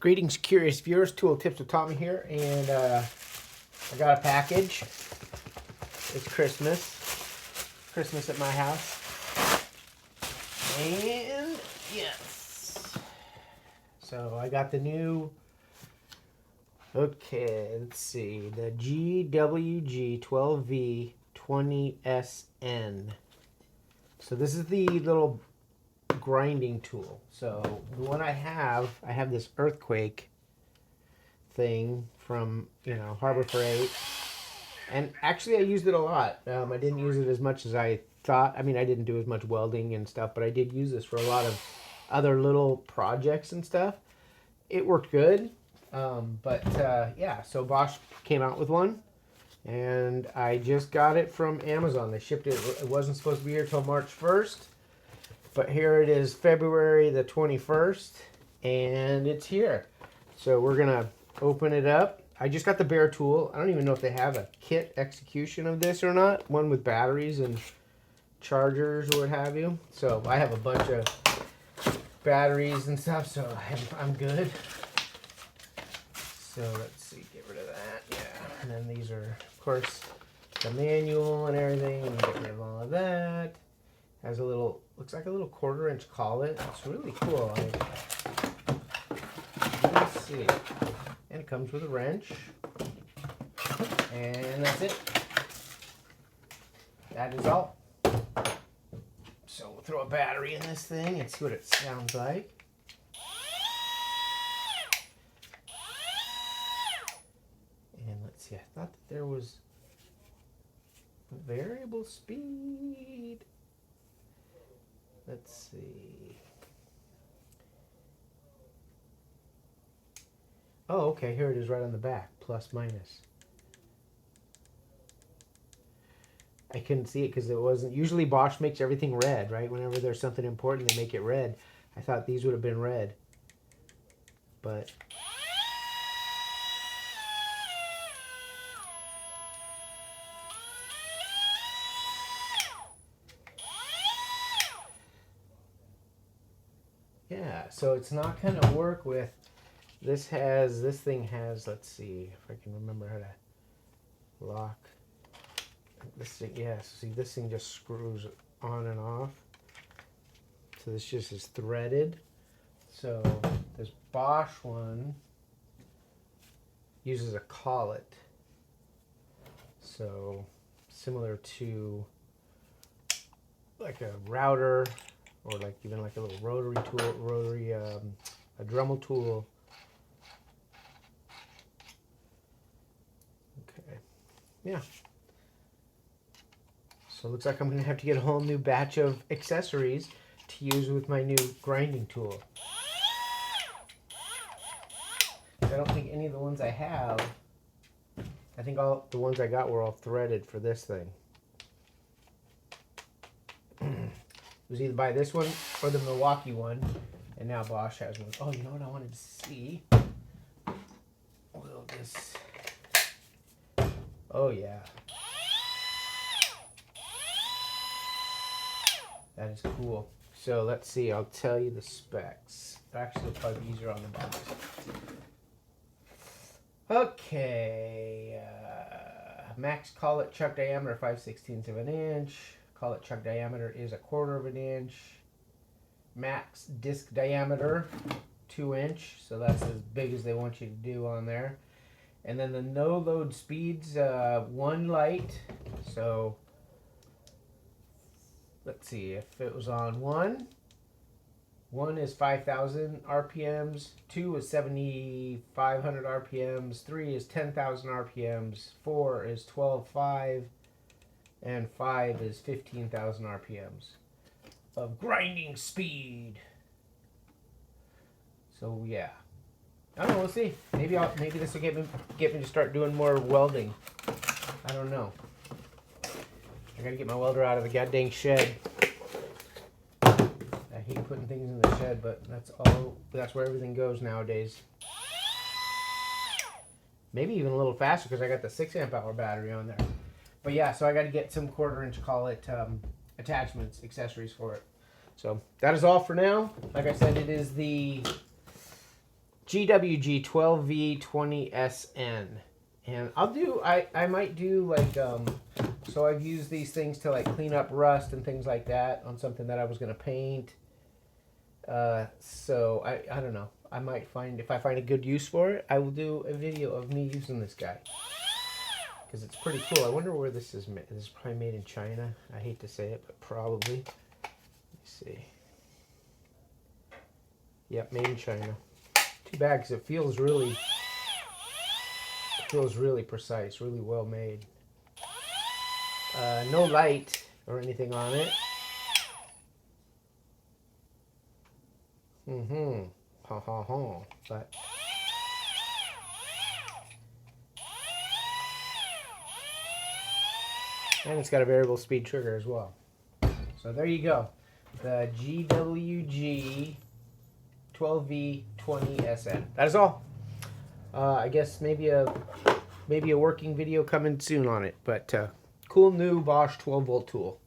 Greetings, curious viewers. Tool Tips with Tommy here, and I got a package. It's Christmas at my house, and yes, so I got the new. Okay, let's see, the GWG12V-20SN. So this is the little grinding tool. So the one I have this earthquake thing from, Harbor Freight, and actually I used it a lot. I didn't use it as much as I thought. I mean, I didn't do as much welding and stuff, but I did use this for a lot of other little projects and stuff. It worked good, yeah, so Bosch came out with one, and I just got it from Amazon. They shipped it. It wasn't supposed to be here till March 1st. But here it is, February the 21st, and it's here. So we're going to open it up. I just got the bare tool. I don't even know if they have a kit execution of this or not. One with batteries and chargers or what have you. So I have a bunch of batteries and stuff, so I'm good. So let's see, get rid of that. Yeah, and then these are, of course, the manual and everything. And get rid of all of that. Has a little, looks like a little 1/4-inch collet. It's really cool. Let's see. And it comes with a wrench. And that's it. That is all. So we'll throw a battery in this thing and see what it sounds like. And let's see, I thought that there was a variable speed. Let's see. Oh, okay, here it is right on the back, plus minus. I couldn't see it because it wasn't. Usually Bosch makes everything red, right? Whenever there's something important, they make it red. I thought these would have been red. But yeah, so it's not going to work with, this thing has, let's see if I can remember how to lock this thing. Yeah, see, this thing just screws on and off. So this just is threaded. So this Bosch one uses a collet. So similar to like a router, or like even like a little rotary tool, a Dremel tool. Okay, yeah. So it looks like I'm gonna have to get a whole new batch of accessories to use with my new grinding tool. I don't think any of the ones I have, I think all the ones I got were all threaded for this thing. It was either buy this one or the Milwaukee one, and now Bosch has one. Oh, you know what I wanted to see? Will this? Oh yeah, that is cool. So let's see. I'll tell you the specs. Actually, it'll probably be easier on the box. Okay, max collet chuck diameter 5/16 of an inch. Collet chuck diameter is 1/4 of an inch. Max disc diameter 2 inch, so that's as big as they want you to do on there. And then the no load speeds, 1 light. So let's see, if it was on 1 is 5,000 RPMs, 2 is 7,500 RPMs, 3 is 10,000 RPMs, 4 is 12.5, and 5 is 15,000 RPMs of grinding speed. So yeah, I don't know. We'll see. Maybe this will get me to start doing more welding. I don't know. I gotta get my welder out of the goddamn shed. I hate putting things in the shed, but that's where everything goes nowadays. Maybe even a little faster because I got the 6 amp-hour battery on there. But yeah, so I got to get some 1/4-inch collet attachments, accessories for it. So that is all for now. Like I said, it is the GWG12V-20SN. And I might do like, so I've used these things to like clean up rust and things like that on something that I was going to paint. So I don't know. I might find, if I find a good use for it, I will do a video of me using this guy. Because it's pretty cool. I wonder where this is made. This is probably made in China. I hate to say it, but probably. Let me see. Yep, made in China. Too bad because it feels really precise, really well made. No light or anything on it. Ha ha ha. But and it's got a variable speed trigger as well. So there you go. The GWG12V-20SN. That is all. I guess maybe a working video coming soon on it, but cool new Bosch 12-volt tool.